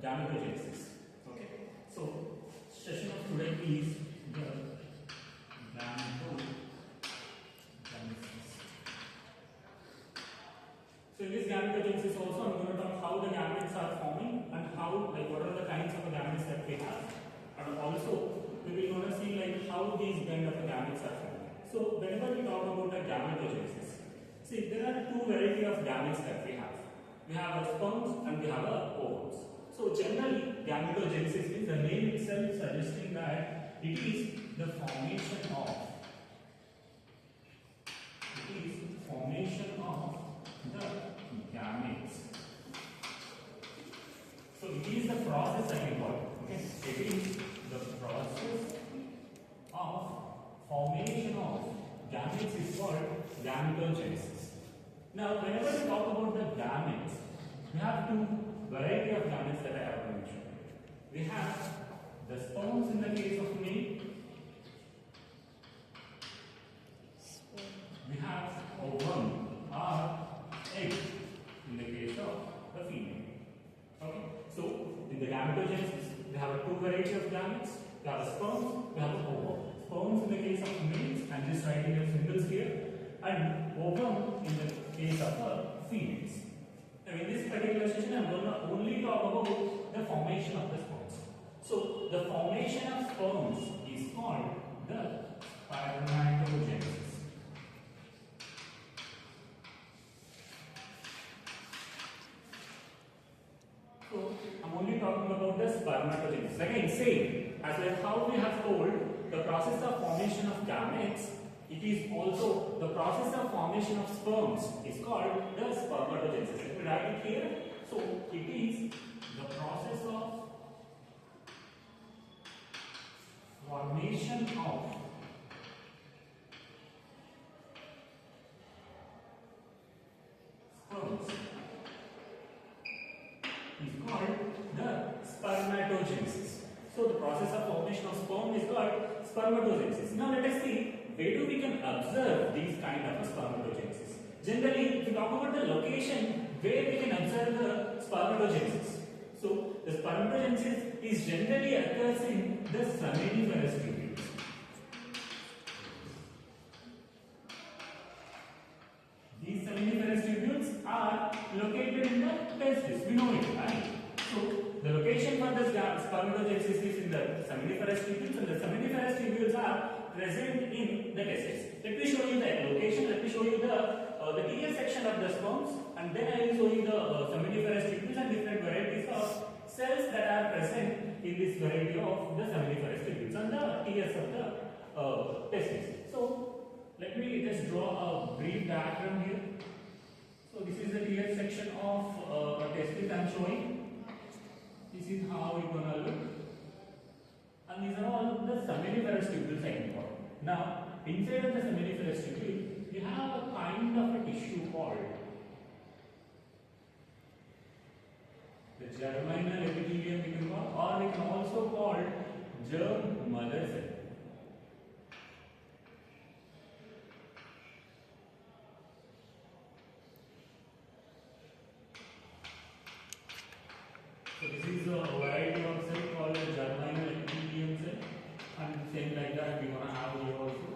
gametogenesis. Okay, so session of today is the gametogenesis. So in this gametogenesis also I'm going to talk how the gametes are forming and how, like, what are the kinds of gametes that we have, and also we will going to see like how these kind of gametes are forming. So whenever we talk about a gametogenesis, see there are two varieties of gametes that we have. We have a sperms and we have a ovules. So generally gametogenesis is the name itself suggesting that it is the formation of the gametes. So it is the process I can call it. Okay, it is the process of formation of gametes is called gametogenesis. Now, whenever we talk about the gametes, we have two variety of gametes that I have mentioned. We have the sperms in the case of male. We have ovum or egg in the case of the female. Okay, so in the gametogenesis, we have two variety of gametes. We have sperms, we have ovum. Sperms in the case of males, and just writing the symbols here, and ovum in the case of females. Now in this particular session, I am going to only talk about the formation of the sperms. So the formation of sperms is called the spermatogenesis. So I'm only talking about the spermatogenesis. Again, same as like how we have told the process of formation of gametes, it is also the process of formation of sperms is called the spermatogenesis. Let me write it here. So it is the process of formation of sperms is called the spermatogenesis. So the process of formation of sperm is called spermatogenesis. Now let us see where we can observe these kind of spermatogenesis. Generally, if we talk about the location where we can observe the spermatogenesis. So the spermatogenesis is generally occurs in the seminiferous tubules. These seminiferous tubules are located in the testis. We know it, right? So the location for this spermatogenesis is in the seminiferous tubules, and the seminiferous tubules are present in the testis. Let me show you the location. Let me show you the TS section of the sperms, and then I will show you the seminiferous tubules and different varieties of cells that are present in this variety of the seminiferous tubules and the TS of the testis. So let me just draw a brief diagram here. So this is the TS section of testis I am showing. This is how it's gonna look, and these are all the seminiferous tubules I can call. Now, inside of the seminiferous tubule, you have a kind of a tissue called the germinal epithelium, we can call, or we can also call germ mother cell. So this is a variety of cell called the germinal epithelium cell, and same like that we gonna have here also.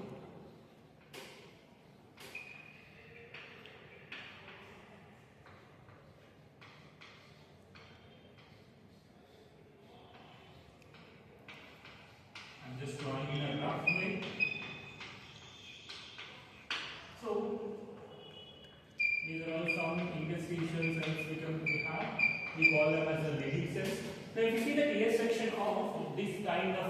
I'm just drawing in a rough way. So these are all some interstitial cells we have. We call them as the Leydig cells. Now, if you see the TS section of this kind of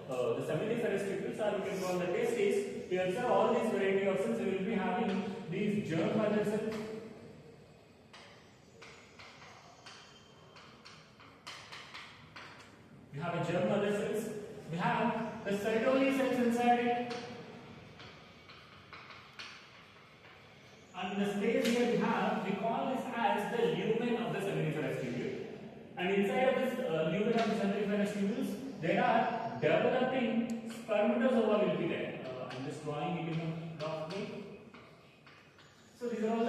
the seminiferous tubules, or we can call the testes, we observe all these variety of cells. We will be having these germ mother cells. We have a germ mother cells. We have the Sertoli cells inside it. And the space here we call this as the lumen of the seminiferous tubule. And inside of this lumen of the seminiferous tubules, there are developing spermatozoa will be there. I'm just drawing it in a rough way. So these are all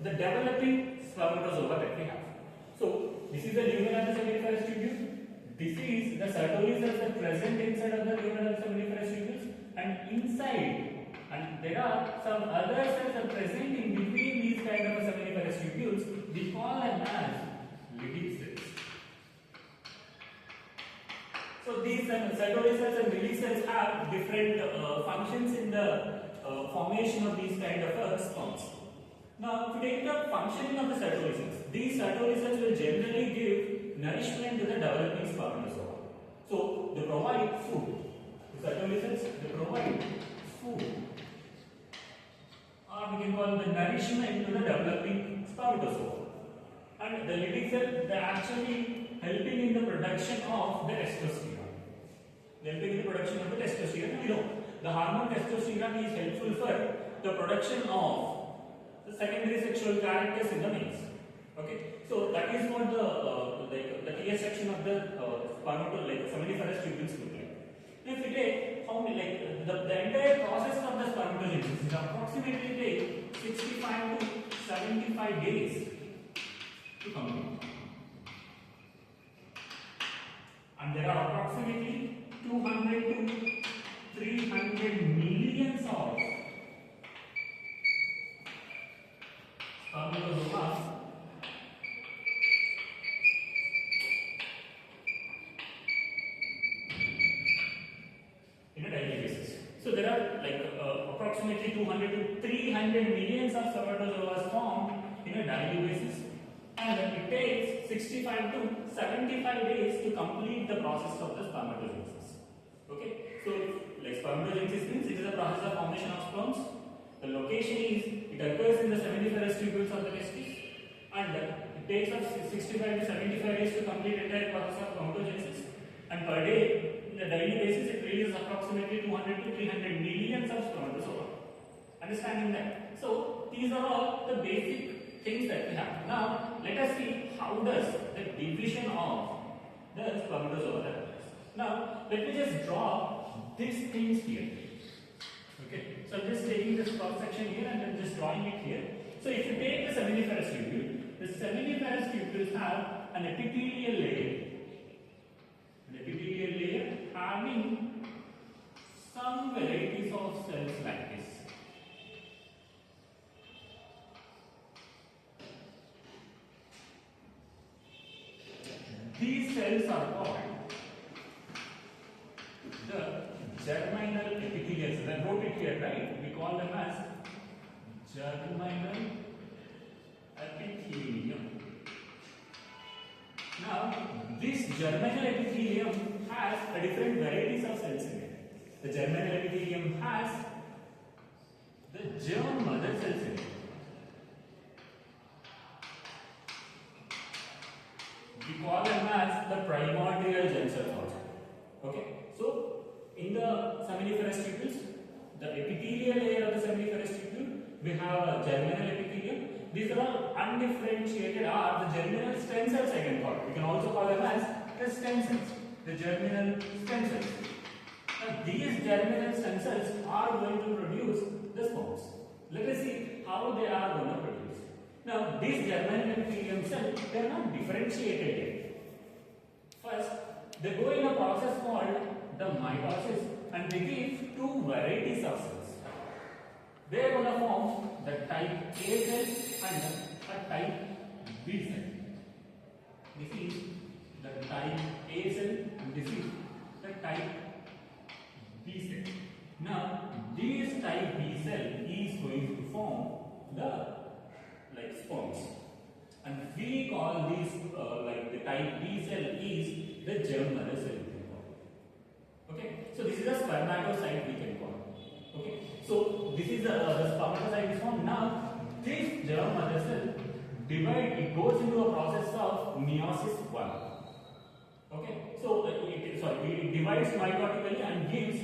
the developing spermatozoa that we have. So this is the lumen of the seminiferous tubule. This is the Sertoli cells are present inside of the lumen of the seminiferous tubules, and inside, and there are some other cells are present in between these kind of seminiferous tubules. We call them as Lilly cells. So these Sertoli cells and Lilly cells have different functions in the formation of these kind of sperms. Now, to take the functioning of the Sertoli cells, these Sertoli cells will generally give nourishment to the developing spermatozoa. So, they provide food. The Sertoli cells, they provide food, or we can call the nourishment to the developing spermatozoa. And the Lilly cell, they are actually helping in the production of the testosterone. They are helping in the production of the testosterone. You know, the hormone testosterone is helpful for the production of the secondary sexual characters in the males. Okay, so that is what the TS section of the seminiferous tubules look like. If we take how many, the entire process of the spermatogenesis is approximately take 65 to 75 days to complete, and there are approximately 200 to 300 millions of spermatozoa in a daily basis. So there are approximately 200 to 300 millions of spermatozoa formed in a daily basis, and it takes 65 to 75 days to complete the process of the spermatogenesis. Okay, so spermatogenesis means it is a process of formation of sperms. The location is, it occurs in the seminiferous tubules of the testes, and it takes us 65 to 75 days to complete the entire process of spermatogenesis, and per day, in the daily basis, it releases approximately 200 to 300 millions of spermatozoa. Understanding that? So, these are all the basic things that we have. Now, let us see how does the division of the spermatozoa happens. Now, let me just draw these things here. Okay, so I'm just taking this cross section here and I'm just drawing it here. So, if you take the seminiferous tubule, the seminiferous tubules have an epithelial layer. An epithelial layer having some varieties of cells like this. These cells are called the germinal epithelial cells. I wrote it here, right? We call them as germinal epithelium. Now, this germinal epithelium has a different varieties of cells in it. The germinal epithelium has the germ mother cells in it. We call them as the primordial germ cells also. Okay, so in the seminiferous tubules, the epithelial layer of the seminiferous tubule, we have a germinal epithelium. These are all undifferentiated, are the germinal stem cells I can call. We can also call them as the stem cells, the germinal stem cells. Now these germinal stem cells are going to produce the sperms. Let us see how they are going to produce. Now these germinal epithelium cells, they are not differentiated yet. First, they go in a process called the mitosis, and they give two varieties of cells. They are going to form the type A cell and the type B cell. This is the type A cell and this is the type B cell. Now, this type B cell is going to form the sperms, and we call this the type B cell is the germ mother cell. Okay, so this is a spermatocyte we can call. Okay, so this is the spermatocyte is formed. Now this germ mother cell it goes into a process of meiosis 1. Okay, so it divides mitotically and gives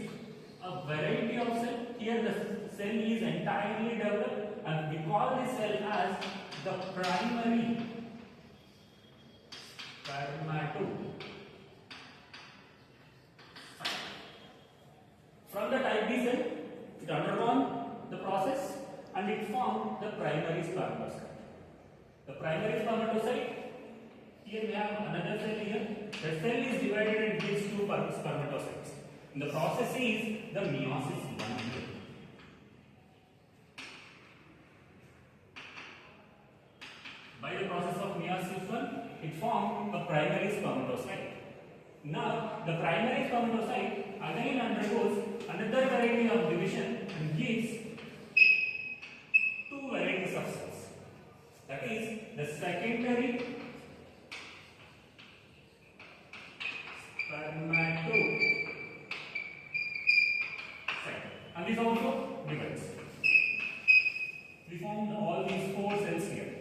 a variety of cell. Here the cell is entirely developed, and we call this cell as the primary spermatocyte. From the type B cell, it undergone the process and it formed the primary spermatocyte. The primary spermatocyte Here we have another cell here. The cell is divided into these two spermatocytes. And the process is the meiosis 1 here. By the process of meiosis 1, it formed a primary spermatocyte. Now, the primary spermatocyte again undergoes another variety of division and gives two varieties of cells. That is, the secondary spermatocyte, and this also divides. We formed all these four cells here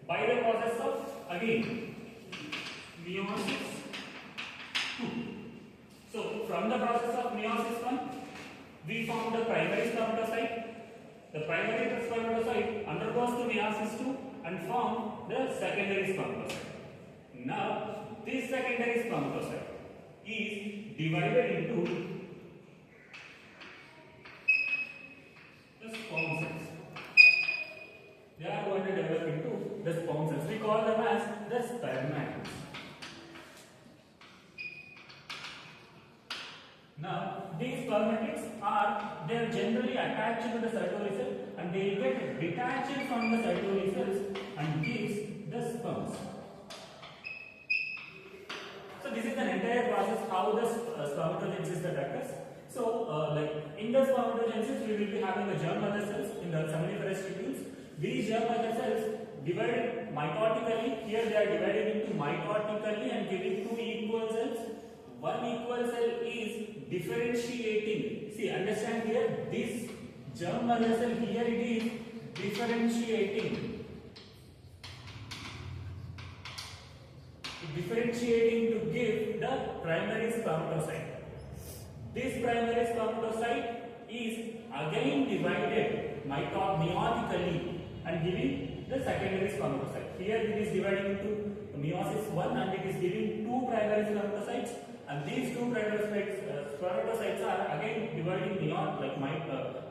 by the process of again meiosis 2. So from the process of meiosis 1, we formed the primary spermatocyte. The primary spermatocyte undergoes to meiosis 2 and form the secondary spermatocyte. Now this secondary spermatocyte is divided into the sperm cells. They are going to develop into the sperm cells. We call them as the spermatids. Now, these spermatids they are generally attached to the Sertoli cell and they get detached from the Sertoli cells and gives the sperms. So, this is the entire process how the spermatogenesis occurs. So, like in the spermatogenesis, we will be having the germ mother cells in the seminiferous tubules. These germ mother cells divided mitotically. Here they are divided into mitotically and giving two equal cells. One equal cell is differentiating. See, understand here, this germ mother cell here it is differentiating. Differentiating to give the primary spermatocyte. This primary spermatocyte is again divided meiotically and giving the secondary spermatocyte. Here it is dividing into meiosis 1 and it is giving two primary spermatocytes, and these two primary spermatocytes are again dividing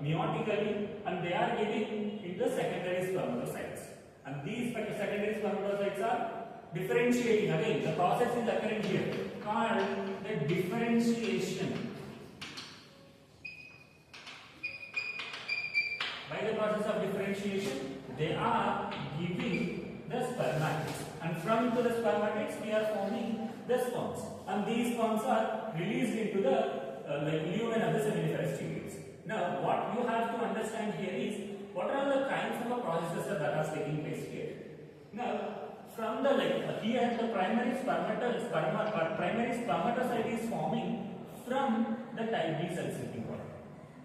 meiotically and they are giving in the secondary spermatocytes. And these secondary spermatocytes are differentiating. Again, the process is occurring here called the differentiation. By the process of differentiation, they are giving the spermatids, and from the spermatids we are forming the sperms, and these sperms are released into the lumen of the seminiferous tubules. Now, what you have to understand here is what are the kinds of processes that are taking place here. Now, from the here the primary spermatocyte is forming from the type B cells,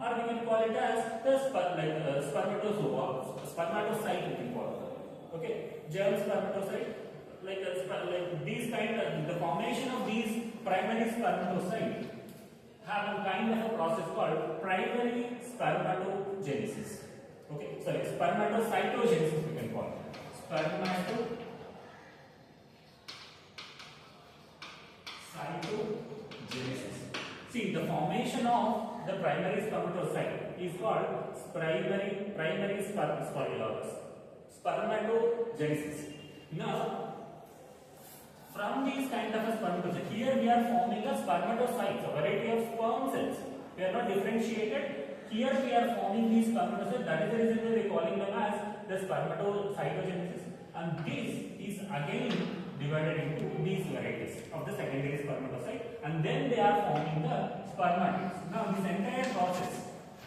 or we can call it as the spermatozoa, spermatocyte we can call it. Okay, germ spermatocyte, like these kind of the formation of these primary spermatocyte have a kind of a process called primary spermatogenesis. Okay, sorry, spermatocytogenesis we can call it. Spermatocytogenesis. See, the formation of the primary spermatocyte is called primary spermatogenesis. Now, from these kind of a spermatocyte, here we are forming a spermatocytes, a variety of sperm cells. We are not differentiated. Here we are forming these spermatocytes. That is the reason we are calling them as the spermatocytogenesis. And this is again divided into these varieties of the secondary spermatocyte, and then they are forming the spermatids. Now, this entire process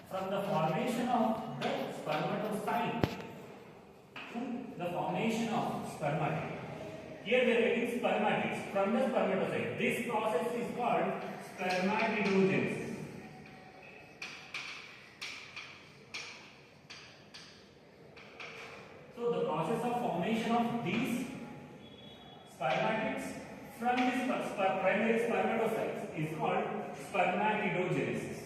from the formation of the spermatocyte to the formation of spermatid. Here we are getting spermatids from the spermatocyte. This process is called spermatogenesis. So, the process of formation of these spermatids from this primary spermatocytes is called spermatogenesis,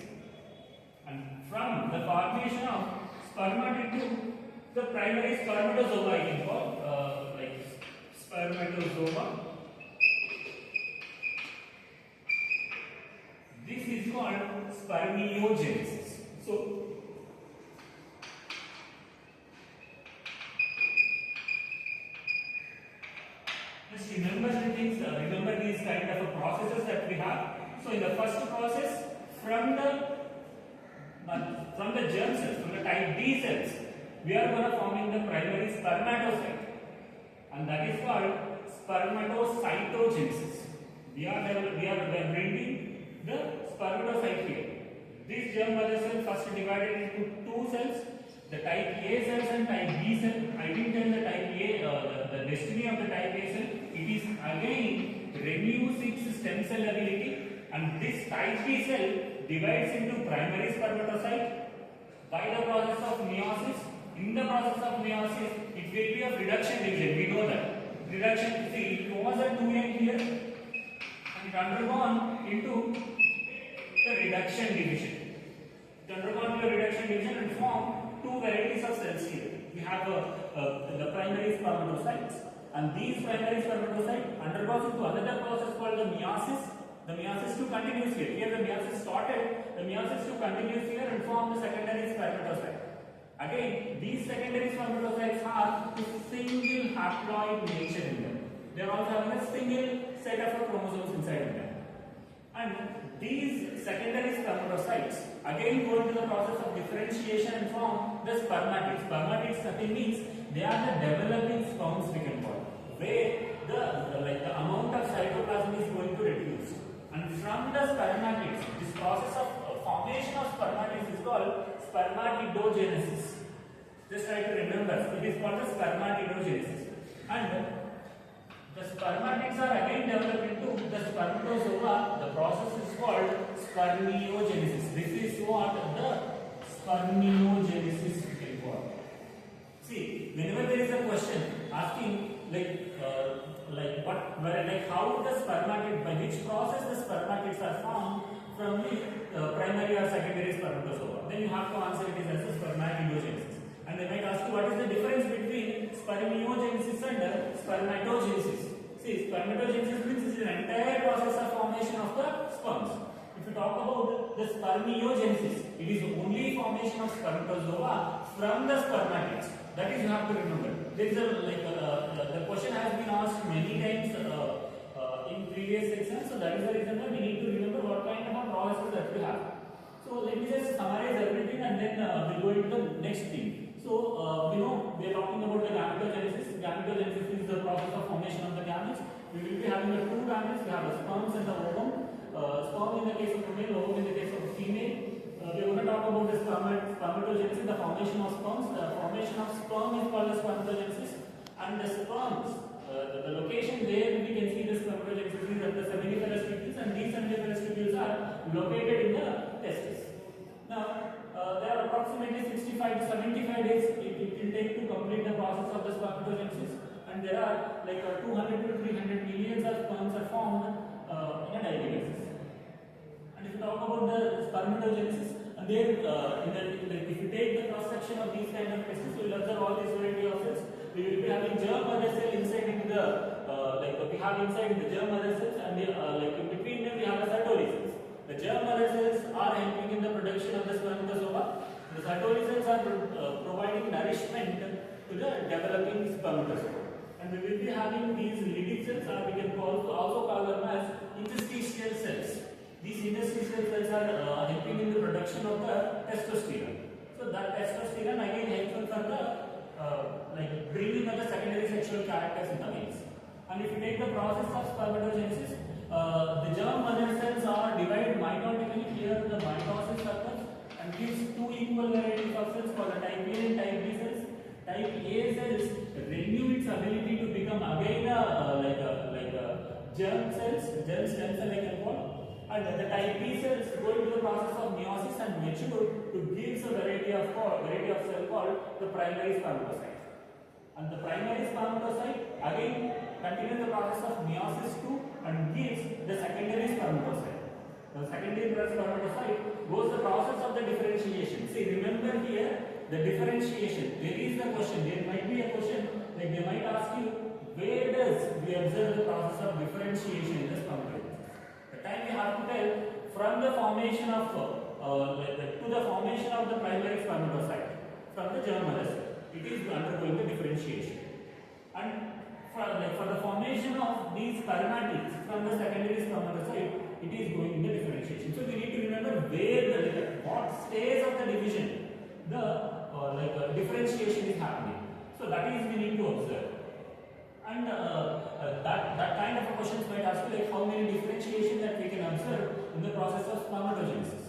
and from the formation of spermatid to the primary spermatozoa I can call like spermatozoa. This is called spermiogenesis. So, just remember the things, remember these kind of processes that we have. So in the first process, from the germ cells, from the type B cells, we are going to forming the primary spermatocyte, and that is called spermatocytogenesis. We are bringing the spermatocyte here. This germ mother cell first divided into two cells, the type A cells and type B cell. I didn't tell the type A, the destiny of the type A cell. It is again renews its stem cell ability, and this type B cell divides into primary spermatocyte by the process of meiosis. In the process of meiosis, it will be of reduction division. We know that reduction. See, it was a 2n here, and it undergone into the reduction division. It undergone to the reduction division and form two varieties of cells here. We have the primary spermatocytes, and these primary spermatocytes undergoes into another process called the meiosis. The meiosis 2 continues here. Here the meiosis started, the meiosis 2 continues here and form the secondary spermatocyte. Again, these secondary spermatocytes have a single haploid nature in them. They are also having a single set of chromosomes inside of them. And these secondary spermatocytes again go into the process of differentiation and form the spermatids. Spermatids nothing means they are the developing sperms, we can call, where the amount of cytoplasm is going to reduce. And from the spermatids, this process of formation of spermatids is called spermatogenesis. Just try to remember, it is called the spermatogenesis. And the spermatids are again developed into the spermatozoa. The process is called spermiogenesis. This is what the spermiogenesis we can call. See, whenever there is a question asking how the spermatid, by which process the spermatids are formed from the primary or secondary spermatozoa, then you have to answer it as a spermatogenesis. And they might ask you what is the difference between spermiogenesis and spermatogenesis. See, spermatogenesis means it is an entire process of formation of the sperms. If you talk about the spermiogenesis, it is only formation of spermatozoa from the spermatids. That is, you have to remember. There is the question has been asked many times in previous sections, so that is the reason that we need to remember what kind of a process that we have. So let me just summarize everything and then we'll go into the next thing. So we are talking about the gametogenesis. Gametogenesis is the process of formation of the gametes. We will be having the two gametes. We have the sperms and the ovum. Sperm in the case of a male, ovum in the case of a female. We are going to talk about the spermatogenesis, the formation of sperms. The formation of sperm is called the spermatogenesis, and the sperms, the location where we can see the spermatogenesis is at the seminiferous tubules, and these seminiferous tubules are located in the testes. Now, there are approximately 65 to 75 days it will take to complete the process of the spermatogenesis, and there are 200 to 300 millions of sperms are formed in a daily basis. And if you talk about the spermatogenesis, and there if you take the cross section of these kind of testes, you will observe all these variety of cells. We will be having germ mother cell inside into the we have inside the germ mother cells, and in between them we have the Sertoli cells. The germ mother cells are helping in the production of the spermatozoa. The Sertoli cells are providing nourishment to the developing spermatozoa. And we will be having these lytic cells, or we can also call them as interstitial cells. These interstitial cells are helping in the production of the testosterone. So that testosterone again helpful for the bringing of the secondary sexual characters in the males. And if you take the process of spermatogenesis, the germ mother cells are divided mitotically. Here the mitosis occurs and gives two equal varieties of cells called the type A and type B cells. Type A cells renew its ability to become again germ cells, germ stem cell I can call. And the type B cells go into the process of meiosis and mature to give a variety of cell called the primary spermatocyte. And the primary spermatocyte again continues the process of meiosis 2 and gives the secondary spermatocyte. The secondary spermatocyte goes the process of the differentiation. See, remember here the differentiation. There is the question. There might be a question like they might ask you, where does we observe the process of differentiation in the spermatocyte? The time we have to tell from the formation of to the formation of the primary spermatocyte from the germ mother cell. It is undergoing the differentiation. And for the formation of these spermatids from the secondary spermatocyte, it is going in the differentiation. So we need to remember where what stage of the division the differentiation is happening. So that is we need to observe. And that kind of a questions might ask you like how many differentiation that we can observe in the process of spermatogenesis.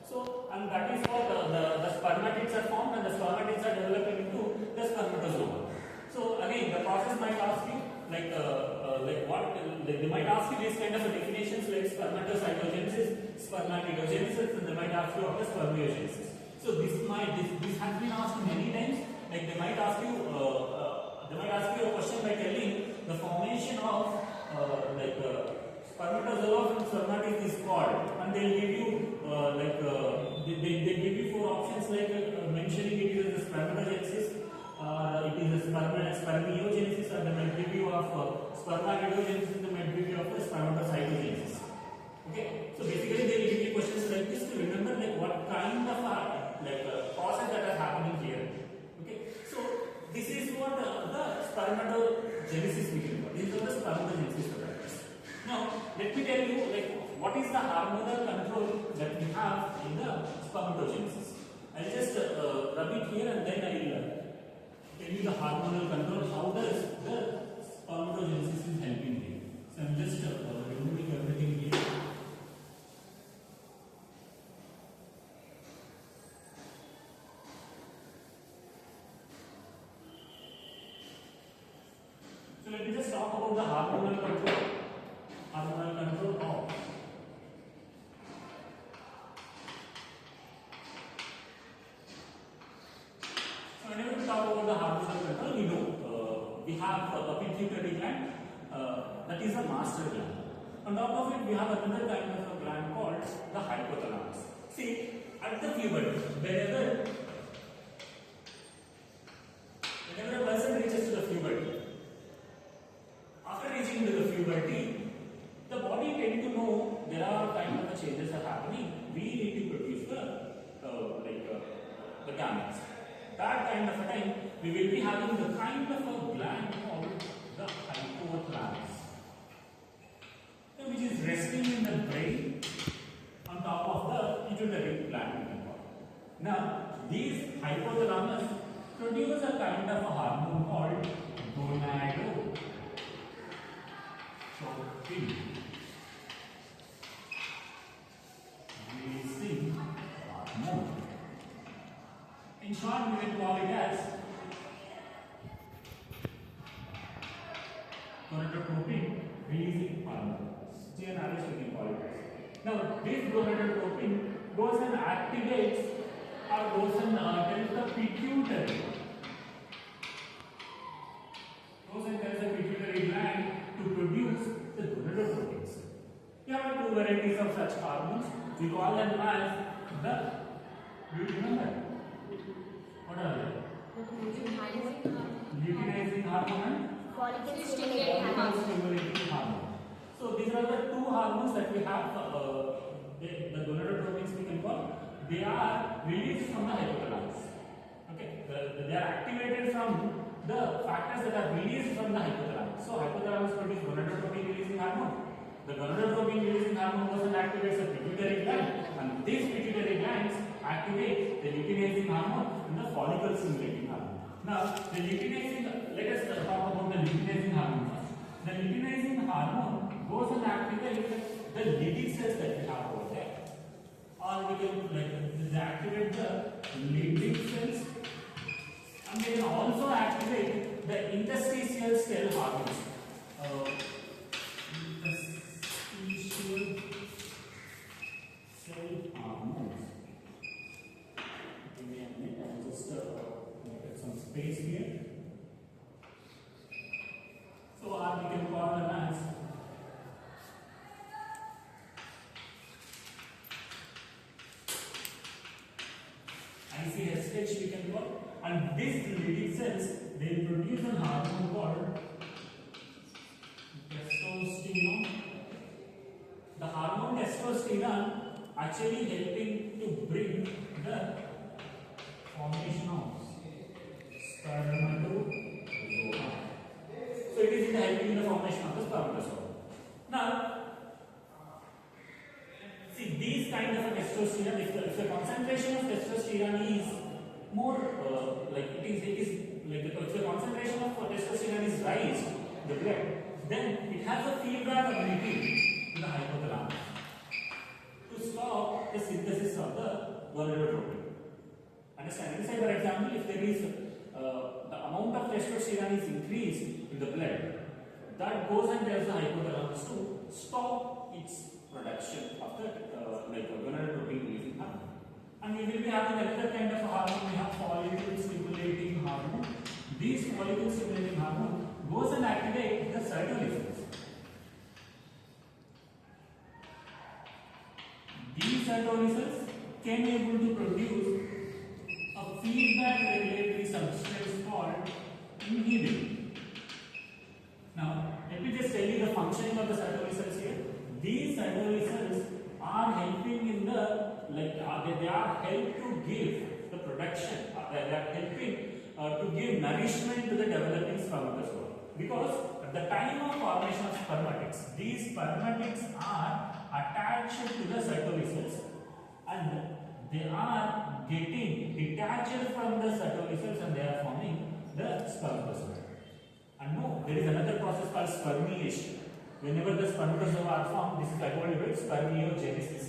So, and that is what the spermatids are formed and the spermatids are developing into the spermatozoa. So again, the process might ask you like they might ask you these kind of definitions like spermatocytogenesis, spermatogenesis, and they might ask you of the spermiogenesis. So this has been asked many times. Like they might ask you a question by telling the formation of spermatozoa from spermatids is called, and they will give you they give you four options like mentioning it is a spermatogenesis, it is a spermiogenesis, or they might give you of spermatogenesis, they might give you of the spermatocytogenesis. Okay, so basically they will give you questions like this to remember like what kind of process that is happening here. Okay, so this is what the spermatogenesis we can call. This is what the spermatogenesis practice. Now let me tell you like what is the hormonal control that we have in the spermatogenesis. I'll just rub it here and then I'll tell you the hormonal control. How does the spermatogenesis is helping here? So I'm just removing everything here. So let me just talk about the hormonal control. Hormonal control of so whenever we talk about the hormonal control, we know we have a pituitary gland that is a master gland. On top of it, we have another kind of a gland called the hypothalamus. See, at the puberty, whenever a person reaches to the puberty, after reaching to the puberty, the body tends to know there are kind of changes are happening. We need to produce the gametes. That kind of a time, we will be having the kind of a gland called the hypothalamus, which is resting in the brain on top of the pituitary gland. Now, these hypothalamus produce a kind of a hormone called gonadotropin. Releasing hormone. In short, we will call it as gonadotropin releasing hormone. GnRH we can call it as. Now, this gonadotropin goes and activates or goes and tells the pituitary. Goes and tells the pituitary gland to produce the gonadotropins. We have two varieties of such hormones. We call them as the. Do you remember? What are they? Luteinizing hormone and follicle stimulating hormone. So these are the two hormones that we have. The gonadotropins we can call. They are released from the hypothalamus. Okay, they are activated from the factors that are released from the hypothalamus. So hypothalamus produces gonadotropin releasing hormone. The gonadotropin releasing hormone goes and activates the pituitary gland, and these pituitary glands activate the luteinizing hormone and the follicle stimulating hormone. Now, the luteinizing, let us talk about the luteinizing hormone first. The luteinizing hormone goes and activates the Leydig cells that we have over there. Or we can activate the Leydig cells, and they can also activate the interstitial cell hormones. Interstitial cell hormones. Give me a minute, I'll just get some space here. So, or we can call them as ICSH we can call, and these Leydig cells they produce a hormone called testosterone. The hormone testosterone actually helping to bring the formation of spermatozoa. So it is in formation of the spermatozoa. Now, see, these kind of a testosterone, if the concentration of testosterone is more like it is like if the concentration of testosterone is raised in the blood, then it has a feedback ability to the hypothalamus to stop the synthesis of the gonadotropin. Understand? Let's say, for example, if there is the amount of testosterone is increased in the blood, that goes and tells the hypothalamus to stop its production of the gonadotropin releasing hormone. And we will be having another kind of a hormone. We have follicle stimulating hormone. This follicle stimulating hormone goes and activates the cytolysis. These cytolysis can be able to produce a feedback regulatory substance called inhibin. Now, let me just tell you the functioning of the cytolysis here. These cytolysis are helping in the they are help to give the production. They are helping to give nourishment to the developing spermatozoa, because at the time of formation of spermatids, these spermatids are attached to the cytolysis and they are getting detached from the cytolysis and they are forming the spermatozoa. And no, there is another process called spermiation. Whenever the spermatozoa are formed, this is I told you about spermatogenesis.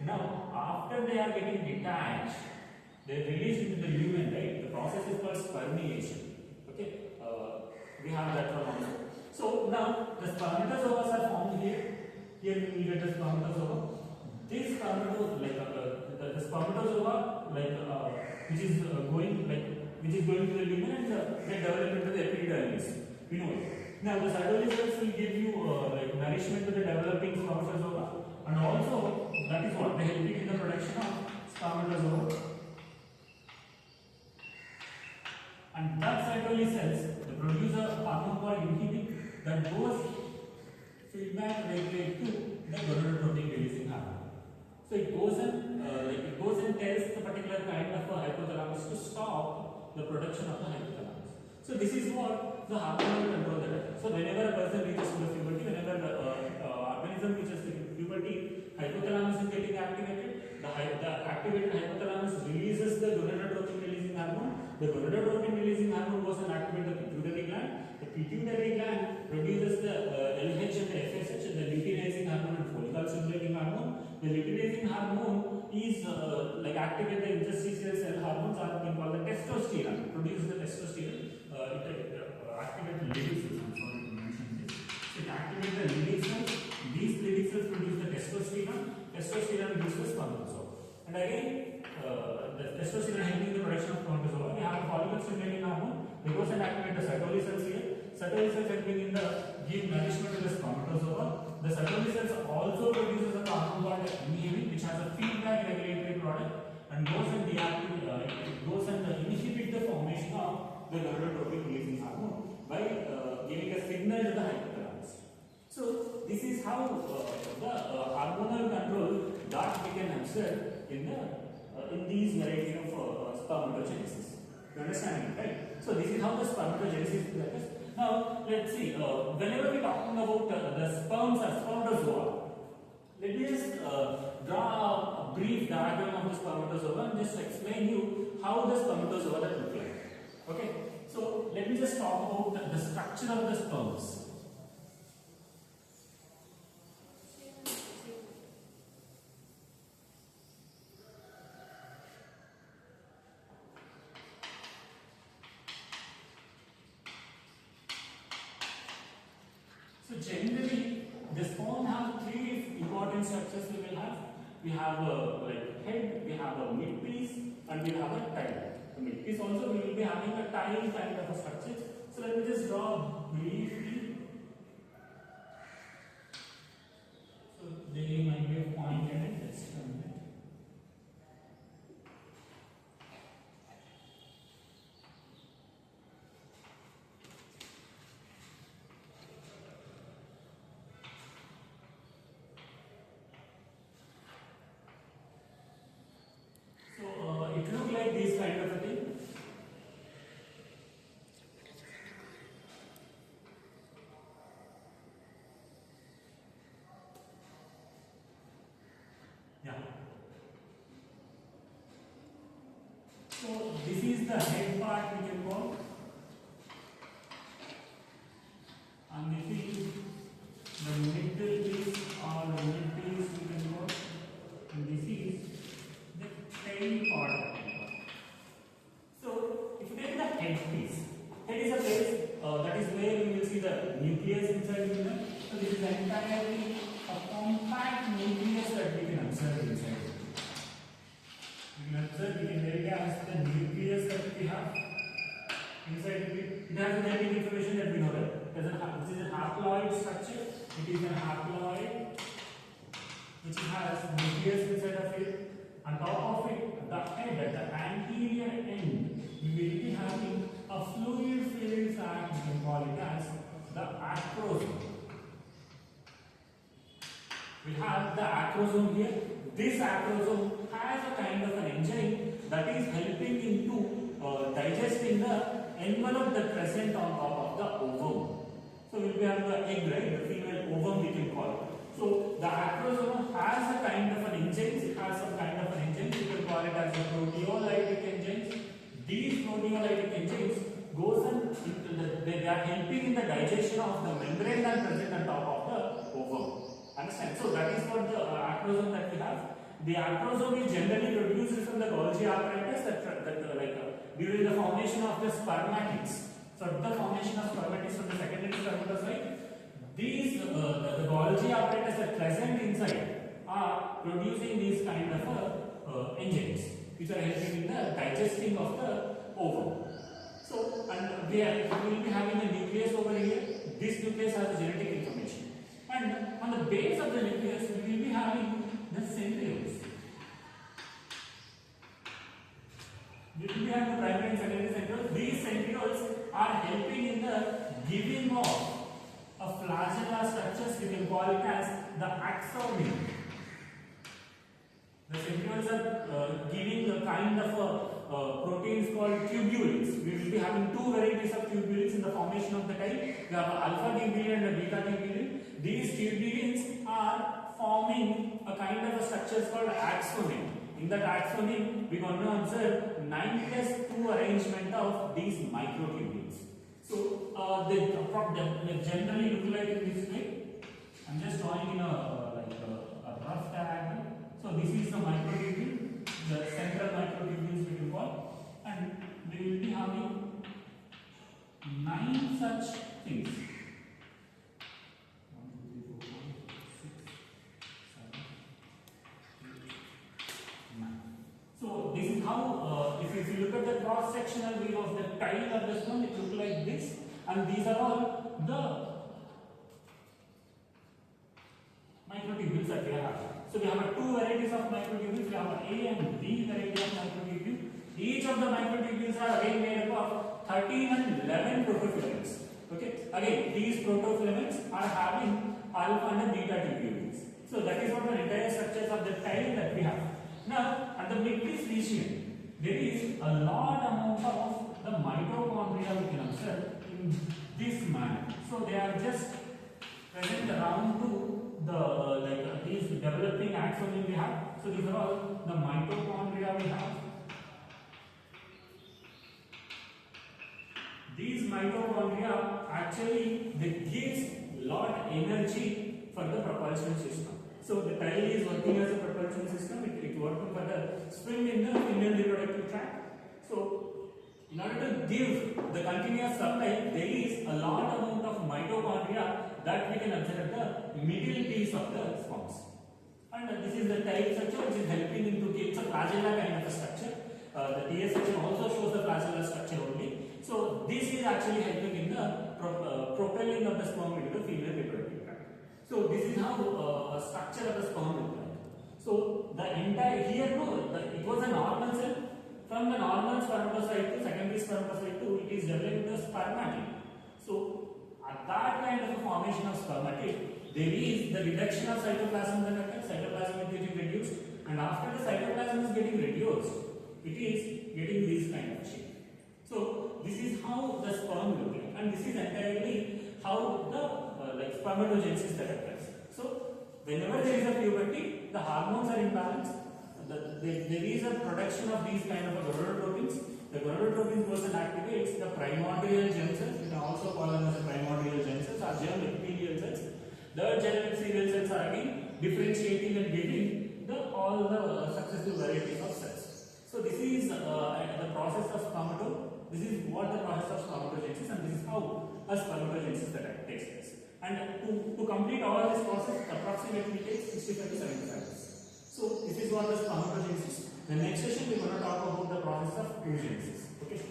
Now, after they are getting detached, they are released into the lumen, right? The process is called spermiation. Okay, we have that one also. So now the spermatozoa are formed here. Here we will get the spermatozoa. This spermatozoa, the spermatozoa, which is going to the lumen and they develop into the epidermis. We know it. Now the cytolysis will give you nourishment to the developing spermatozoa, and also that is what they help you in the production of spermatozoa. And that cytolysis, the producer hormone called inhibin, that goes feedback regulate to the gonadotropin releasing hormone. So it goes and tells the particular kind of a hypothalamus to stop the production of the hypothalamus. So this is what the hormonal control that is. So whenever a person reaches to the puberty, whenever the organism reaches to puberty, hypothalamus is getting activated. The activated hypothalamus releases the gonadotropin releasing hormone. The gonadotropin releasing hormone goes and activates the pituitary gland. The pituitary gland produces the LH and the FSH, the luteinizing hormone and follicle stimulating hormone. The luteinizing hormone is activate the interstitial cell hormones, or we call the testosterone. It produces the testosterone. It activates the Leydig cells. I'm sorry to mention this. So it activates the Leydig cells. These Leydig cells produce the testosterone. Testosterone produces spermatozoa. And again, the testosterone helping the production of spermatozoa. We have a follicle stimulating hormone. They goes and activate the cytolysis here. Cytolysis helping in the give nourishment to the spermatozoa. The cytolysis also produces a hormone called inhibin, which has a feedback regulatory product and goes and inhibit the formation of the gonadotropin releasing hormone by giving a signal to the hypothalamus. So this is how the hormonal control that we can observe in these variety of spermatogenesis. You understand it, right? So this is how the spermatogenesis occurs. Now let's see. Whenever we are talking about the sperms or spermatozoa, let me just draw a brief diagram of the spermatozoa and just explain you how the spermatozoa that look like. Okay. So let me just talk about the structure of the sperms. So generally, the sperm have three important structures we will have. We have a head, we have a mid-piece, and we have a tail. The mid-piece also we will be having a tail kind of a structure. So let me just draw briefly. So they might be a point and a test. It looks like this kind of a thing. is the head part we can call, and this is the middle piece or the mid piece we can call, and this is the tail part. So if you take the head piece, head is a place that is where you will see the nucleus inside the human. So this is entirely a compact nucleus that we can observe inside. We can observe, we can verify the nucleus that we have inside it. It has the genetic information that we know that. This is a haploid structure. It is a haploid which has nucleus inside of it. On top of it, the head at the anterior end, we will be having a fluid-filled sac. We can call it as the acrosome. We have the acrosome here. This acrosome has a kind of an enzyme that is helping into digesting the envelope that present on top of the ovum. So we will have the egg, right? The female ovum we can call it. So the acrosome has a kind of an enzyme. It has some kind of an enzyme. We can call it as a proteolytic enzymes. These proteolytic enzymes goes and they are helping in the digestion of the membrane that present on top of the ovum. Understand? So that is what the acrosome that we have. The acrosome is generally produced from the Golgi apparatus during the formation of the spermatids. So the formation of spermatids from the secondary spermatocyte, these the Golgi apparatus that present inside are producing these kind of enzymes which are helping in the digesting of the ovum. So and we will be having a nucleus over here. This nucleus has the genetic information. And on the base of the nucleus, we will be having the centrioles. We will be having the primary and secondary centrioles. These centrioles are helping in the giving of a flagella structures. We can call it as the axoneme. The centrioles are giving a kind of proteins called tubulins. We will be having two varieties of tubulins in the formation of the type. We have alpha tubulin and a beta tubulin. These tubulins are forming a kind of a structure called axoneme. In that axoneme, we are going to observe 9+2 arrangement of these microtubules. So they generally look like in this way. I'm just drawing in a rough diagram. So this is the microtubule, the central microtubules we will call, and we will be having 9 such things. 1, 2, 3, 4, 5, 6, 7, 8, 9. So this is how, if you look at the cross-sectional view of the tile of the stone, it looks like this, and these are all the microtubules that we have. So we have two varieties of microtubules. We have A and B variety of microtubule. Each of the microtubules are again made up of 13 and 11 protofilaments. Okay. Again, these protofilaments are having alpha and beta tubules. So that is what the entire structures of the tile that we have. Now, at the midpiece region, there is a large amount of the mitochondria we can observe in this manner. So they are just present around to the these developing axoneme we have. So these are all the mitochondria we have. These mitochondria actually they gives lot energy for the propulsion system. So the tile is working as a propulsion system. It working for the swim in the female reproductive tract. So in order to give the continuous supply, there is a large amount of mitochondria that we can observe at the middle piece of the sperms. And this is the tile structure which is helping into it's a flagella kind of a structure. The TS section also shows the flagella structure only. So this is actually helping in the propelling of the sperm into the female reproductive tract. So this is how a structure of the sperm looks like. So the entire here it was a normal cell. From the normal spermatocyte to secondary spermatocyte to it is developing the spermatid. So at that kind of a formation of spermatid, there is the reduction of cytoplasm that occurs. Cytoplasm is getting reduced, and after the cytoplasm is getting reduced, it is getting this kind of shape. So this is how the sperm looks like, and this is entirely how the spermatogenesis that occurs. So whenever there is a puberty, the hormones are imbalanced. The there is a production of these kind of gonadotropins. The gonadotropin goes and activates the primordial germ cells. You can also call them as the primordial germ cells or germ epithelial cells. The germ epithelial cells are again differentiating and giving all the successive varieties of cells. So this is the process of this is what the process of spermatogenesis, and this is how a spermatogenesis that takes place. And to complete all this process approximately takes 65 to 75 days. So this is what the spermatogenesis. The next session we are going to talk about the process of oogenesis. Okay.